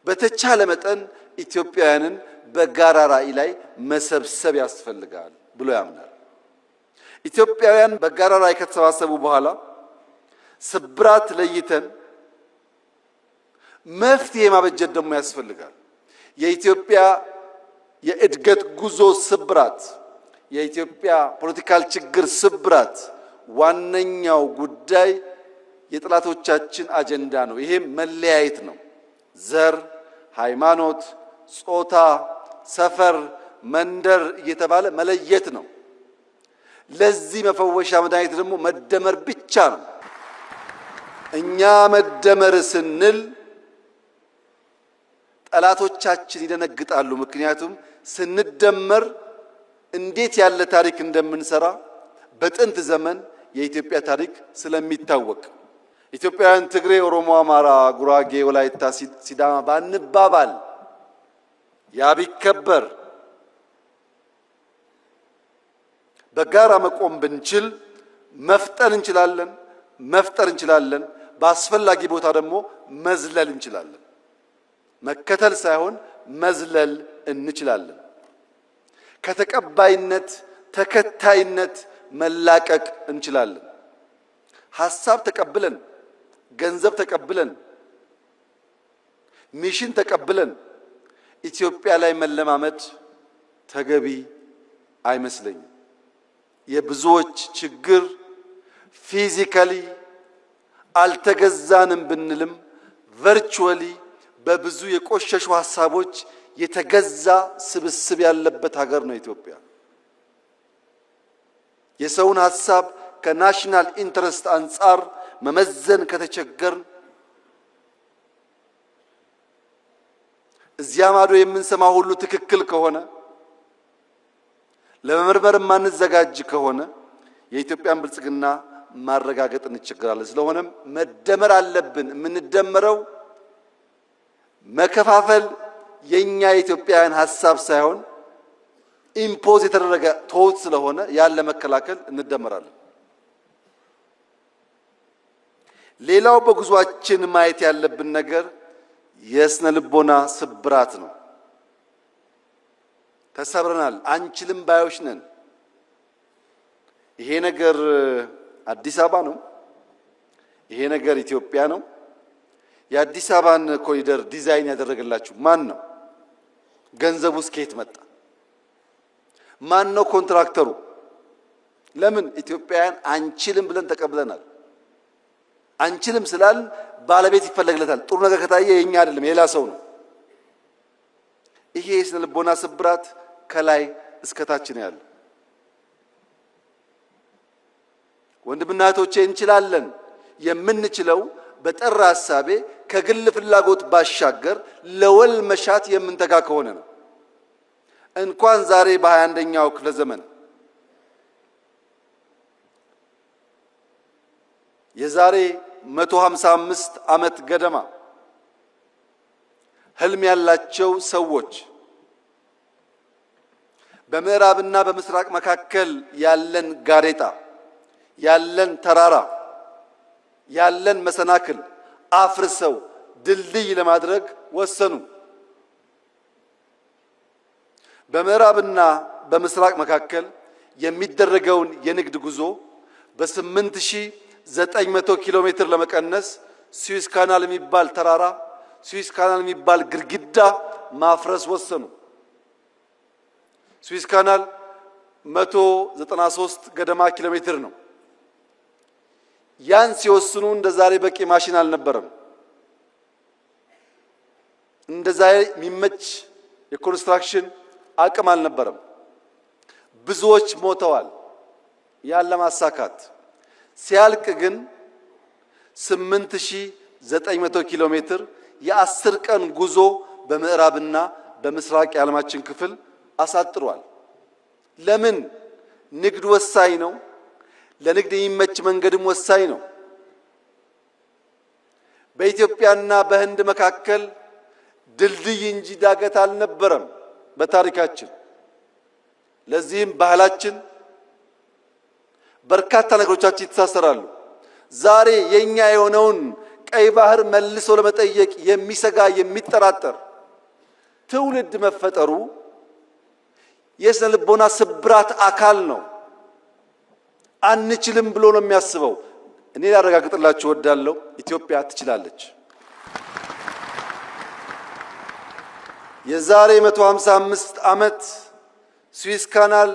በተቻለ መጠን ኢትዮጵያውያንን በጋራ ራዕይ ላይ መሰብሰብ ያስፈልጋል ብሎ ያምናል። ኢትዮጵያውያን በጋራ ራዕይ ከተሰባሰቡ በኋላ ስብራት ለይተን መፍትሄ ማበጀት ደግሞ ያስፈልጋል። የኢትዮጵያ የእድገት ጉዞ ስብራት፣ የኢትዮጵያ ፖለቲካል ችግር ስብራት ዋነኛው ጉዳይ የጥላቶቻችን አጀንዳ ነው። ይሄም መለያየት ነው። ዘር፣ ሃይማኖት፣ ጾታ፣ ሰፈር፣ መንደር እየተባለ መለየት ነው። ለዚህ መፈወሻ መድኃኒት ደግሞ መደመር ብቻ ነው። እኛ መደመር ስንል ጠላቶቻችን ይደነግጣሉ። ምክንያቱም ስንደመር እንዴት ያለ ታሪክ እንደምንሰራ በጥንት ዘመን የኢትዮጵያ ታሪክ ስለሚታወቅ ኢትዮጵያውያን ትግሬ፣ ኦሮሞ፣ አማራ፣ ጉራጌ፣ ወላይታ፣ ሲዳማ ባንባባል ያ ቢከበር በጋራ መቆም ብንችል መፍጠር እንችላለን። በአስፈላጊ ቦታ ደግሞ መዝለል እንችላለን። መከተል ሳይሆን መዝለል እንችላለን። ከተቀባይነት ተከታይነት መላቀቅ እንችላለን። ሐሳብ ተቀብለን፣ ገንዘብ ተቀብለን፣ ሚሽን ተቀብለን ኢትዮጵያ ላይ መለማመድ ተገቢ አይመስለኝም። የብዙዎች ችግር ፊዚካሊ አልተገዛንም ብንልም ቨርቹዋሊ በብዙ የቆሸሹ ሐሳቦች የተገዛ ስብስብ ያለበት ሀገር ነው ኢትዮጵያ። የሰውን ሐሳብ ከናሽናል ኢንተረስት አንጻር መመዘን ከተቸገርን እዚያ ማዶ የምንሰማው ሁሉ ትክክል ከሆነ ለመመርመር ማንዘጋጅ ከሆነ የኢትዮጵያን ብልጽግና ማረጋገጥ እንቸገራለን። ስለሆነም መደመር አለብን። የምንደመረው መከፋፈል የኛ የኢትዮጵያውያን ሐሳብ ሳይሆን ኢምፖዝ የተደረገ ቶት ስለሆነ ያለ መከላከል እንደመራለን። ሌላው በጉዟችን ማየት ያለብን ነገር የስነ ልቦና ስብራት ነው። ተሰብረናል፣ አንችልም ባዮች ነን። ይሄ ነገር አዲስ አበባ ነው፣ ይሄ ነገር ኢትዮጵያ ነው። የአዲስ አበባን ኮሪደር ዲዛይን ያደረገላችሁ ማን ነው? ገንዘቡስ ከየት መጣ? ማን ነው ኮንትራክተሩ? ለምን ኢትዮጵያውያን አንችልም ብለን ተቀብለናል። አንችልም ስላል ባለቤት ይፈለግለታል። ጥሩ ነገር ከታየ የኛ አይደለም የሌላ ሰው ነው። ይሄ የስነ ልቦና ስብራት ከላይ እስከ ታች ነው ያለው። ወንድምና እህቶቼ እንችላለን። የምንችለው በጠራ ሐሳቤ ከግል ፍላጎት ባሻገር ለወል መሻት የምንተጋ ከሆነ ነው። እንኳን ዛሬ በ21ኛው ክፍለ ዘመን የዛሬ 155 ዓመት ገደማ ህልም ያላቸው ሰዎች በምዕራብና በምስራቅ መካከል ያለን ጋሬጣ፣ ያለን ተራራ፣ ያለን መሰናክል አፍርሰው ድልድይ ለማድረግ ወሰኑ። በምዕራብና በምስራቅ መካከል የሚደረገውን የንግድ ጉዞ በ8900 ኪሎ ሜትር ለመቀነስ ስዊዝ ካናል የሚባል ተራራ፣ ስዊዝ ካናል የሚባል ግድግዳ ማፍረስ ወሰኑ። ስዊዝ ካናል 193 ገደማ ኪሎ ሜትር ነው። ያን ሲወስኑ እንደዛሬ በቂ ማሽን አልነበረም። እንደዛሬ የሚመች የኮንስትራክሽን አቅም አልነበረም። ብዙዎች ሞተዋል ያን ለማሳካት። ሲያልቅ ግን 8900 ኪሎ ሜትር የ10 ቀን ጉዞ በምዕራብና በምስራቅ የዓለማችን ክፍል አሳጥሯል። ለምን? ንግድ ወሳኝ ነው። ለንግድ የሚመች መንገድም ወሳኝ ነው። በኢትዮጵያና በህንድ መካከል ድልድይ እንጂ ዳገት አልነበረም በታሪካችን። ለዚህም ባህላችን፣ በርካታ ነገሮቻችን ይተሳሰራሉ። ዛሬ የኛ የሆነውን ቀይ ባህር መልሶ ለመጠየቅ የሚሰጋ የሚጠራጠር ትውልድ መፈጠሩ የስነ ልቦና ስብራት አካል ነው። አንችልም ብሎ ነው የሚያስበው። እኔ ላረጋግጥላችሁ እወዳለሁ፣ ኢትዮጵያ ትችላለች። የዛሬ 155 ዓመት ስዊዝ ካናል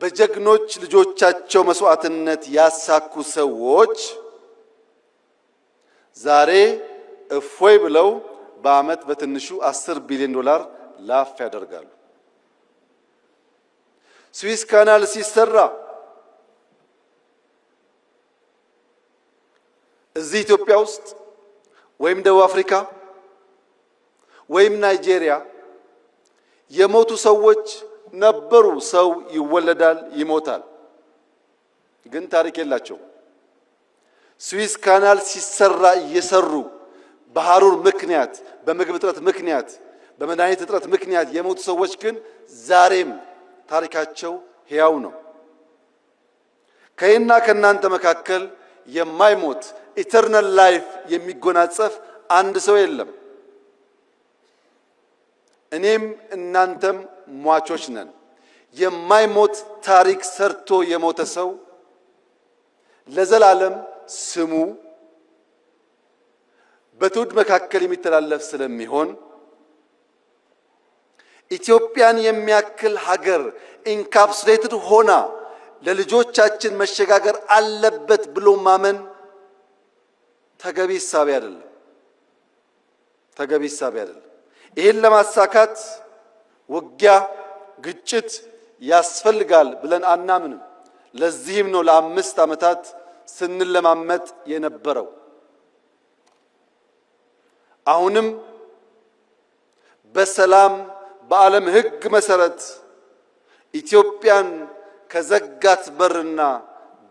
በጀግኖች ልጆቻቸው መስዋዕትነት ያሳኩ ሰዎች ዛሬ እፎይ ብለው በዓመት በትንሹ 10 ቢሊዮን ዶላር ላፍ ያደርጋሉ። ስዊዝ ካናል ሲሰራ እዚህ ኢትዮጵያ ውስጥ ወይም ደቡብ አፍሪካ ወይም ናይጄሪያ የሞቱ ሰዎች ነበሩ። ሰው ይወለዳል፣ ይሞታል፣ ግን ታሪክ የላቸው። ስዊዝ ካናል ሲሰራ እየሰሩ በሐሩር ምክንያት፣ በምግብ እጥረት ምክንያት፣ በመድኃኒት እጥረት ምክንያት የሞቱ ሰዎች ግን ዛሬም ታሪካቸው ሕያው ነው። ከእኔና ከእናንተ መካከል የማይሞት ኢተርናል ላይፍ የሚጎናጸፍ አንድ ሰው የለም። እኔም እናንተም ሟቾች ነን። የማይሞት ታሪክ ሰርቶ የሞተ ሰው ለዘላለም ስሙ በትውልድ መካከል የሚተላለፍ ስለሚሆን ኢትዮጵያን የሚያክል ሀገር ኢንካፕሱሌትድ ሆና ለልጆቻችን መሸጋገር አለበት ብሎ ማመን ተገቢ ሐሳብ አይደለም። ተገቢ ሐሳብ አይደለም። ይሄን ለማሳካት ውጊያ፣ ግጭት ያስፈልጋል ብለን አናምንም። ለዚህም ነው ለ5 ዓመታት ስንለማመጥ የነበረው። አሁንም በሰላም በዓለም ሕግ መሰረት ኢትዮጵያን ከዘጋት በርና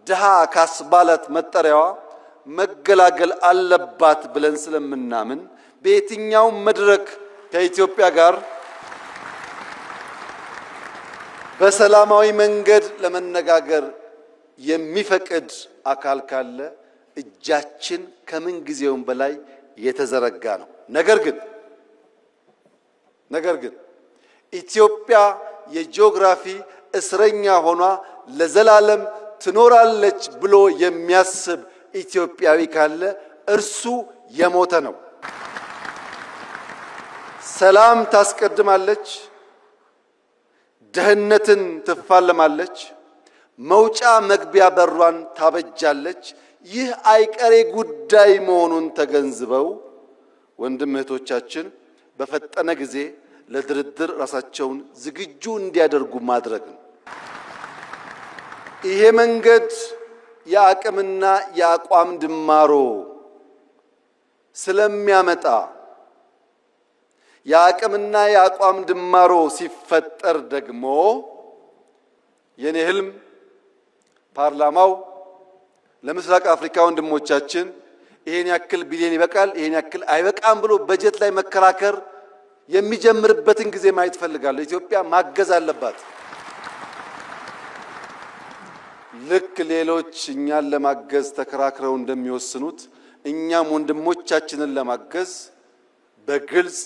ድሃ ካስባላት መጠሪያዋ መገላገል አለባት ብለን ስለምናምን በየትኛው መድረክ ከኢትዮጵያ ጋር በሰላማዊ መንገድ ለመነጋገር የሚፈቅድ አካል ካለ እጃችን ከምን ጊዜውም በላይ የተዘረጋ ነው። ነገር ግን ኢትዮጵያ የጂኦግራፊ እስረኛ ሆኗ ለዘላለም ትኖራለች ብሎ የሚያስብ ኢትዮጵያዊ ካለ እርሱ የሞተ ነው። ሰላም ታስቀድማለች፣ ደህንነትን ትፋለማለች፣ መውጫ መግቢያ በሯን ታበጃለች። ይህ አይቀሬ ጉዳይ መሆኑን ተገንዝበው ወንድም እህቶቻችን በፈጠነ ጊዜ ለድርድር ራሳቸውን ዝግጁ እንዲያደርጉ ማድረግ ነው። ይሄ መንገድ የአቅምና የአቋም ድማሮ ስለሚያመጣ የአቅምና የአቋም ድማሮ ሲፈጠር ደግሞ የኔ ህልም ፓርላማው ለምስራቅ አፍሪካ ወንድሞቻችን ይሄን ያክል ቢሊዮን ይበቃል፣ ይሄን ያክል አይበቃም ብሎ በጀት ላይ መከራከር የሚጀምርበትን ጊዜ ማየት ፈልጋለሁ። ኢትዮጵያ ማገዝ አለባት። ልክ ሌሎች እኛን ለማገዝ ተከራክረው እንደሚወስኑት እኛም ወንድሞቻችንን ለማገዝ በግልጽ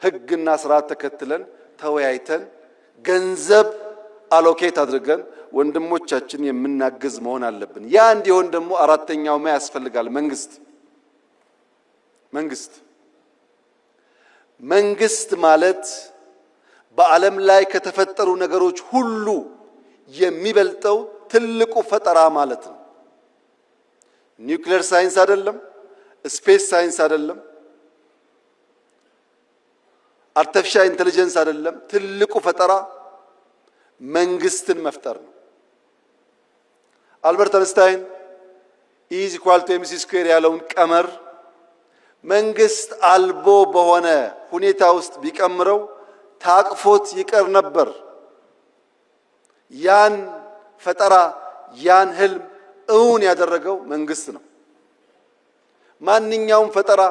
ህግና ስርዓት ተከትለን ተወያይተን ገንዘብ አሎኬት አድርገን ወንድሞቻችን የምናገዝ መሆን አለብን። ያ እንዲሆን ደግሞ አራተኛው ማ ያስፈልጋል። መንግስት ማለት በዓለም ላይ ከተፈጠሩ ነገሮች ሁሉ የሚበልጠው ትልቁ ፈጠራ ማለት ነው። ኒውክሌር ሳይንስ አይደለም፣ ስፔስ ሳይንስ አይደለም፣ አርቲፊሻል ኢንተለጀንስ አይደለም። ትልቁ ፈጠራ መንግስትን መፍጠር ነው። አልበርት አንስታይን E=mc² ያለውን ቀመር መንግስት አልቦ በሆነ ሁኔታ ውስጥ ቢቀምረው ታቅፎት ይቀር ነበር። ያን ፈጠራ ያን ህልም እውን ያደረገው መንግስት ነው። ማንኛውም ፈጠራ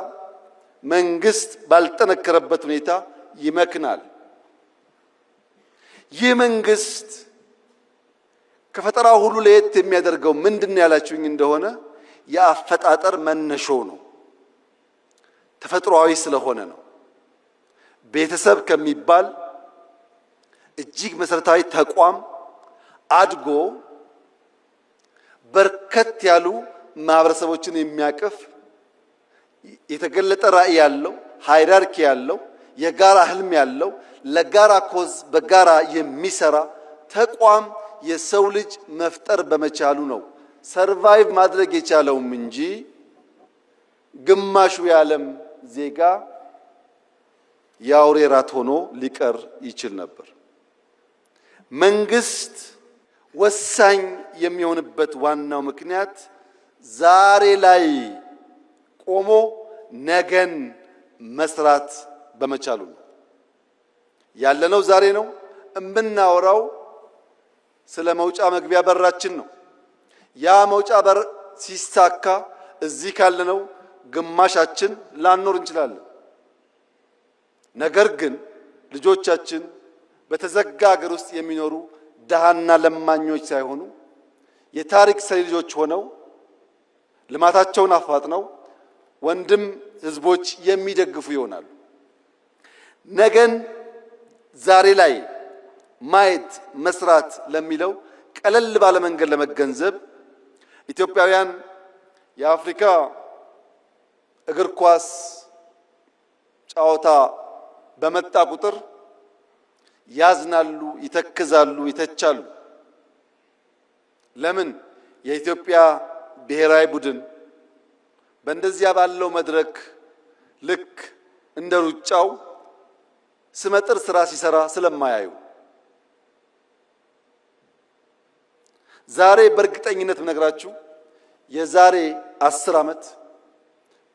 መንግስት ባልጠነከረበት ሁኔታ ይመክናል። ይህ መንግስት ከፈጠራው ሁሉ ለየት የሚያደርገው ምንድነው ያላችሁኝ እንደሆነ የአፈጣጠር መነሾው ነው። ተፈጥሯዊ ስለሆነ ነው። ቤተሰብ ከሚባል እጅግ መሰረታዊ ተቋም አድጎ በርከት ያሉ ማህበረሰቦችን የሚያቅፍ የተገለጠ ራዕይ ያለው ሃይራርኪ ያለው የጋራ ህልም ያለው ለጋራ ኮዝ በጋራ የሚሰራ ተቋም የሰው ልጅ መፍጠር በመቻሉ ነው ሰርቫይቭ ማድረግ የቻለውም እንጂ ግማሹ የዓለም ዜጋ የአውሬ ራት ሆኖ ሊቀር ይችል ነበር። መንግስት ወሳኝ የሚሆንበት ዋናው ምክንያት ዛሬ ላይ ቆሞ ነገን መስራት በመቻሉ ነው። ያለነው ዛሬ ነው። እምናወራው ስለ መውጫ መግቢያ በራችን ነው። ያ መውጫ በር ሲሳካ እዚህ ካለነው ግማሻችን ላንኖር እንችላለን። ነገር ግን ልጆቻችን በተዘጋ ሀገር ውስጥ የሚኖሩ ደሃና ለማኞች ሳይሆኑ የታሪክ ሰሪ ልጆች ሆነው ልማታቸውን አፋጥነው ወንድም ህዝቦች የሚደግፉ ይሆናሉ። ነገን ዛሬ ላይ ማየት መስራት ለሚለው ቀለል ባለ መንገድ ለመገንዘብ ኢትዮጵያውያን የአፍሪካ እግር ኳስ ጨዋታ በመጣ ቁጥር ያዝናሉ፣ ይተክዛሉ፣ ይተቻሉ። ለምን? የኢትዮጵያ ብሔራዊ ቡድን በእንደዚያ ባለው መድረክ ልክ እንደ ሩጫው ስመጥር ስራ ሲሰራ ስለማያዩ። ዛሬ በእርግጠኝነት ብነግራችሁ የዛሬ 10 ዓመት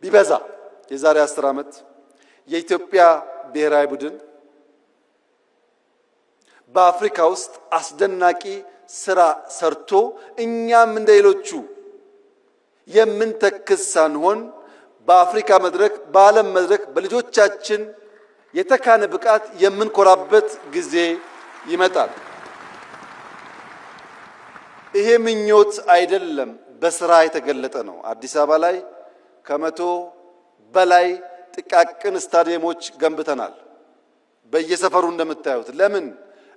ቢበዛ የዛሬ 10 ዓመት የኢትዮጵያ ብሔራዊ ቡድን በአፍሪካ ውስጥ አስደናቂ ስራ ሰርቶ እኛም እንደሌሎቹ የምንተክዝ ሳንሆን በአፍሪካ መድረክ በዓለም መድረክ በልጆቻችን የተካነ ብቃት የምንኮራበት ጊዜ ይመጣል። ይሄ ምኞት አይደለም፣ በስራ የተገለጠ ነው። አዲስ አበባ ላይ ከ100 በላይ ጥቃቅን ስታዲየሞች ገንብተናል። በየሰፈሩ እንደምታዩት። ለምን?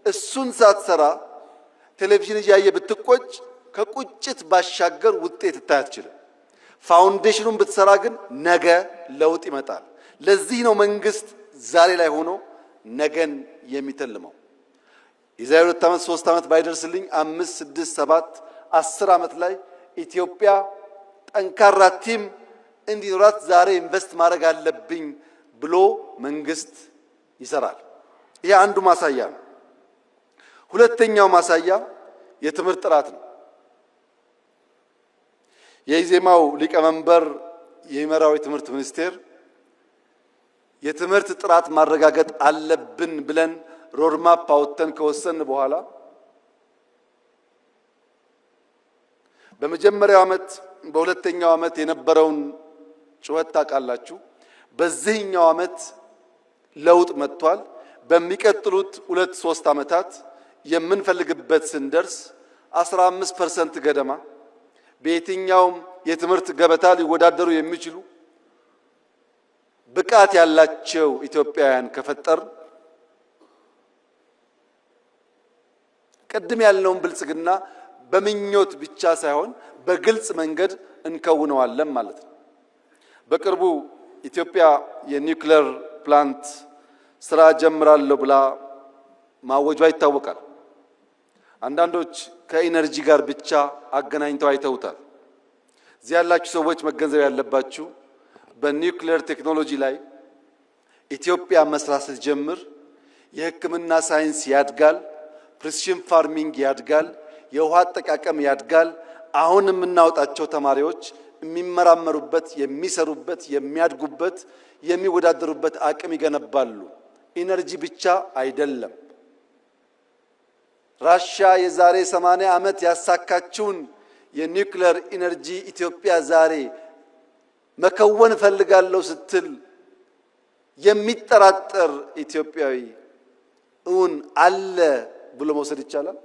እሱን ሳትሰራ ቴሌቪዥን እያየ ብትቆጭ ከቁጭት ባሻገር ውጤት ልታይ አትችልም። ፋውንዴሽኑን ብትሰራ ግን ነገ ለውጥ ይመጣል። ለዚህ ነው መንግስት ዛሬ ላይ ሆኖ ነገን የሚተልመው። የዛሬ 2 ዓመት 3 ዓመት ባይደርስልኝ 5 6 7 10 ዓመት ላይ ኢትዮጵያ ጠንካራ ቲም እንዲኖራት ዛሬ ኢንቨስት ማድረግ አለብኝ ብሎ መንግስት ይሰራል። ይሄ አንዱ ማሳያ ነው። ሁለተኛው ማሳያ የትምህርት ጥራት ነው። የኢዜማው ሊቀመንበር የሚመራው የትምህርት ሚኒስቴር የትምህርት ጥራት ማረጋገጥ አለብን ብለን ሮድማፕ አውጥተን ከወሰን በኋላ በመጀመሪያው ዓመት በሁለተኛው ዓመት የነበረውን ጩኸት ታውቃላችሁ። በዚህኛው ዓመት ለውጥ መጥቷል። በሚቀጥሉት 2-3 ዓመታት የምንፈልግበት ስንደርስ 15% ገደማ በየትኛውም የትምህርት ገበታ ሊወዳደሩ የሚችሉ ብቃት ያላቸው ኢትዮጵያውያን ከፈጠር ቅድም ያልነውን ብልጽግና በምኞት ብቻ ሳይሆን በግልጽ መንገድ እንከውነዋለን ማለት ነው። በቅርቡ ኢትዮጵያ የኒውክሌር ፕላንት ስራ ጀምራለሁ ብላ ማወጇ ይታወቃል። አንዳንዶች ከኢነርጂ ጋር ብቻ አገናኝተው አይተውታል። እዚህ ያላችሁ ሰዎች መገንዘብ ያለባችሁ በኒውክሌር ቴክኖሎጂ ላይ ኢትዮጵያ መስራት ስትጀምር የሕክምና ሳይንስ ያድጋል፣ ፕሪሲሽን ፋርሚንግ ያድጋል፣ የውሃ አጠቃቀም ያድጋል። አሁን የምናወጣቸው ተማሪዎች የሚመራመሩበት፣ የሚሰሩበት፣ የሚያድጉበት፣ የሚወዳደሩበት አቅም ይገነባሉ። ኢነርጂ ብቻ አይደለም። ራሽያ የዛሬ 80 ዓመት ያሳካችውን የኒውክሌር ኢነርጂ ኢትዮጵያ ዛሬ መከወን ፈልጋለሁ ስትል የሚጠራጠር ኢትዮጵያዊ እውን አለ ብሎ መውሰድ ይቻላል?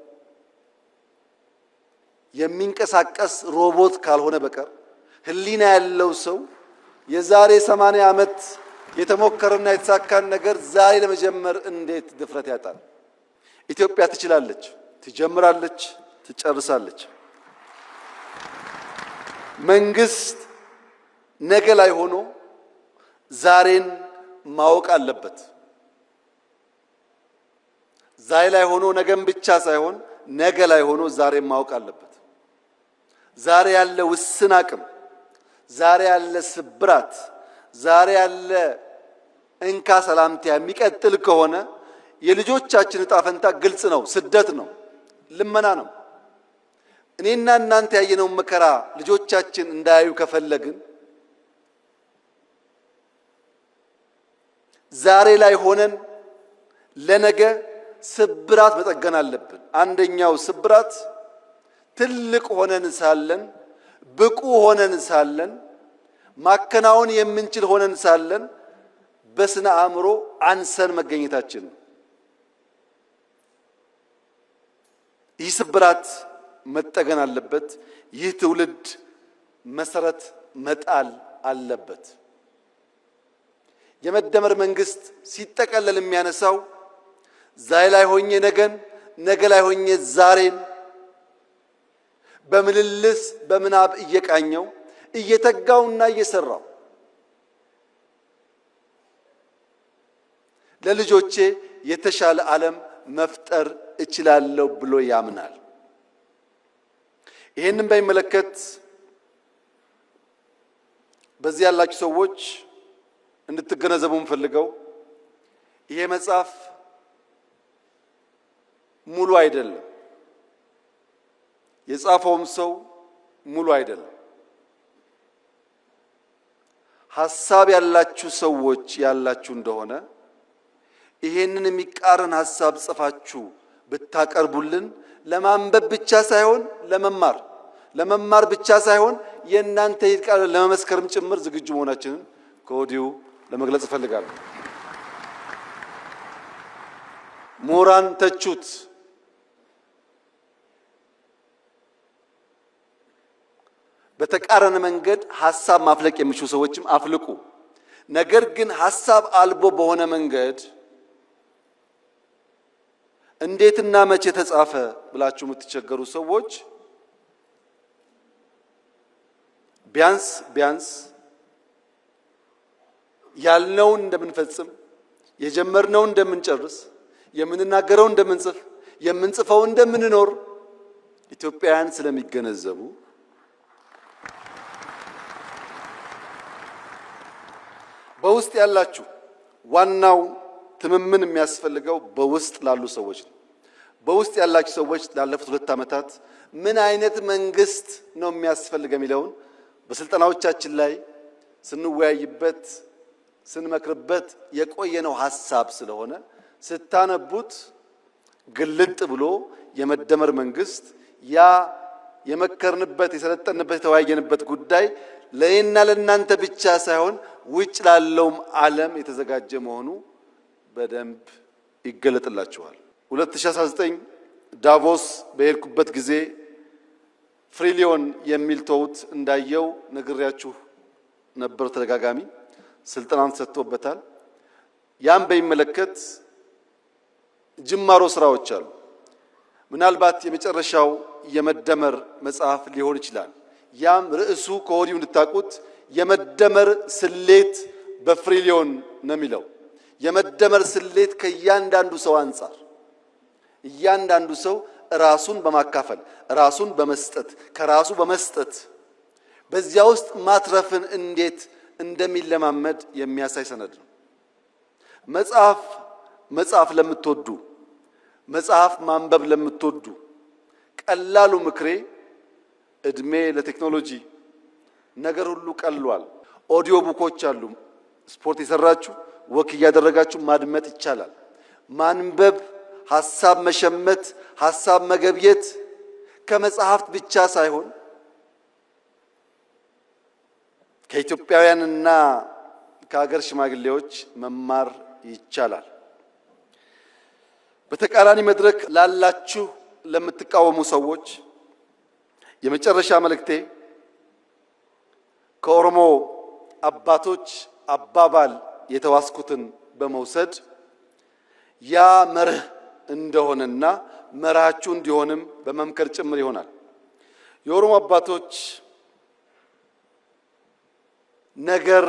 የሚንቀሳቀስ ሮቦት ካልሆነ በቀር ህሊና ያለው ሰው የዛሬ 80 ዓመት የተሞከረና የተሳካን ነገር ዛሬ ለመጀመር እንዴት ድፍረት ያጣል? ኢትዮጵያ ትችላለች፣ ትጀምራለች፣ ትጨርሳለች። መንግስት ነገ ላይ ሆኖ ዛሬን ማወቅ አለበት። ዛሬ ላይ ሆኖ ነገም ብቻ ሳይሆን ነገ ላይ ሆኖ ዛሬን ማወቅ አለበት። ዛሬ ያለ ውስን አቅም፣ ዛሬ ያለ ስብራት፣ ዛሬ ያለ እንካ ሰላምታ የሚቀጥል ከሆነ የልጆቻችን ዕጣ ፈንታ ግልጽ ነው። ስደት ነው፣ ልመና ነው። እኔና እናንተ ያየነውን መከራ ልጆቻችን እንዳያዩ ከፈለግን ዛሬ ላይ ሆነን ለነገ ስብራት መጠገን አለብን። አንደኛው ስብራት ትልቅ ሆነን ሳለን፣ ብቁ ሆነን ሳለን፣ ማከናወን የምንችል ሆነን ሳለን በስነ አእምሮ አንሰን መገኘታችን ነው። ይህ ስብራት መጠገን አለበት። ይህ ትውልድ መሰረት መጣል አለበት። የመደመር መንግስት ሲጠቀለል የሚያነሳው ዛሬ ላይ ሆኜ ነገን፣ ነገ ላይ ሆኜ ዛሬን በምልልስ በምናብ እየቃኘው እየተጋውና እየሰራው ለልጆቼ የተሻለ ዓለም መፍጠር እችላለሁ ብሎ ያምናል። ይሄንን በሚመለከት በዚህ ያላችሁ ሰዎች እንድትገነዘቡ የምፈልገው ይሄ መጽሐፍ ሙሉ አይደለም፣ የጻፈውም ሰው ሙሉ አይደለም። ሐሳብ ያላችሁ ሰዎች ያላችሁ እንደሆነ ይሄንን የሚቃረን ሐሳብ ጽፋችሁ ብታቀርቡልን ለማንበብ ብቻ ሳይሆን ለመማር ብቻ ሳይሆን የእናንተ ይቃል ለመመስከርም ጭምር ዝግጁ መሆናችንን ከወዲሁ ለመግለጽ እፈልጋለሁ። ምሁራን ተቹት፣ በተቃረነ መንገድ ሐሳብ ማፍለቅ የሚችሉ ሰዎችም አፍልቁ። ነገር ግን ሐሳብ አልቦ በሆነ መንገድ እንዴትና መቼ ተጻፈ ብላችሁ የምትቸገሩ ሰዎች ቢያንስ ያልነውን እንደምንፈጽም፣ የጀመርነውን እንደምንጨርስ፣ የምንናገረውን እንደምንጽፍ፣ የምንጽፈው እንደምንኖር ኢትዮጵያውያን ስለሚገነዘቡ በውስጥ ያላችሁ ዋናው ትምምን የሚያስፈልገው በውስጥ ላሉ ሰዎች ነው። በውስጥ ያላችሁ ሰዎች ላለፉት 2 ዓመታት ምን አይነት መንግስት ነው የሚያስፈልገው የሚለውን በስልጠናዎቻችን ላይ ስንወያይበት ስንመክርበት የቆየነው ሐሳብ ስለሆነ ስታነቡት ግልጥ ብሎ የመደመር መንግስት ያ የመከርንበት የሰለጠንበት የተወያየንበት ጉዳይ ለእኔና ለእናንተ ብቻ ሳይሆን ውጭ ላለውም ዓለም የተዘጋጀ መሆኑ በደንብ ይገለጥላችኋል። 2019 ዳቮስ በሄድኩበት ጊዜ ፍሪሊዮን የሚል ተውት እንዳየው ነግሬያችሁ ነበር። ተደጋጋሚ ስልጠናን ተሰጥቶበታል። ያን በሚመለከት ጅማሮ ስራዎች አሉ። ምናልባት የመጨረሻው የመደመር መጽሐፍ ሊሆን ይችላል። ያም ርዕሱ ከወዲሁ እንድታውቁት የመደመር ስሌት በፍሪሊዮን ነው የሚለው። የመደመር ስሌት ከእያንዳንዱ ሰው አንጻር እያንዳንዱ ሰው ራሱን በማካፈል ራሱን በመስጠት ከራሱ በመስጠት በዚያ ውስጥ ማትረፍን እንዴት እንደሚለማመድ የሚያሳይ ሰነድ ነው። መጽሐፍ ለምትወዱ መጽሐፍ ማንበብ ለምትወዱ ቀላሉ ምክሬ እድሜ ለቴክኖሎጂ ነገር ሁሉ ቀሏል። ኦዲዮ ቡኮች አሉ። ስፖርት የሰራችሁ ወክ እያደረጋችሁ ማድመጥ ይቻላል። ማንበብ፣ ሐሳብ መሸመት፣ ሐሳብ መገብየት ከመጽሐፍት ብቻ ሳይሆን ከኢትዮጵያውያንና ከሀገር ሽማግሌዎች መማር ይቻላል። በተቃራኒ መድረክ ላላችሁ ለምትቃወሙ ሰዎች የመጨረሻ መልእክቴ ከኦሮሞ አባቶች አባባል የተዋስኩትን በመውሰድ ያ መርህ እንደሆነና መርሃችሁ እንዲሆንም በመምከር ጭምር ይሆናል። የኦሮሞ አባቶች ነገር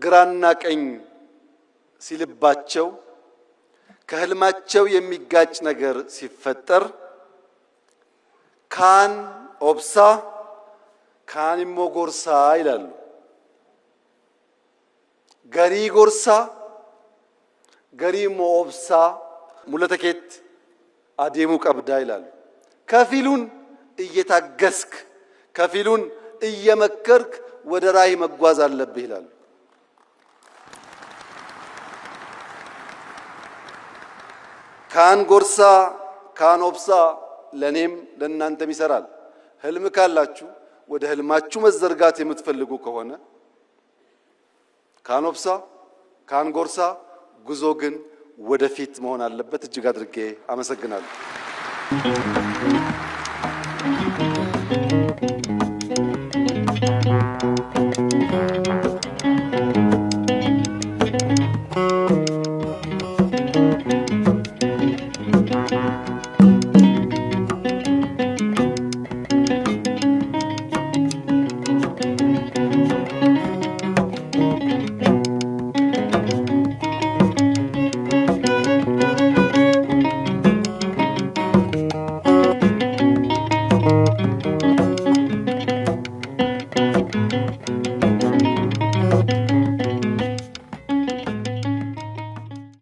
ግራና ቀኝ ሲልባቸው ከህልማቸው የሚጋጭ ነገር ሲፈጠር ካን ኦብሳ ካን ሞጎርሳ ይላሉ። ገሪ ጎርሳ ገሪ ሞኦብሳ ሙለተኬት አዴሙ ቀብዳ ይላሉ። ከፊሉን እየታገስክ ከፊሉን እየመከርክ ወደ ራዕይ መጓዝ አለብህ ይላሉ። ካን ጎርሳ ካን ኦብሳ ለኔም ለእናንተም ይሰራል። ህልም ካላችሁ ወደ ህልማችሁ መዘርጋት የምትፈልጉ ከሆነ ካን ኦብሳ ካን ጎርሳ፣ ጉዞ ግን ወደፊት መሆን አለበት። እጅግ አድርጌ አመሰግናለሁ።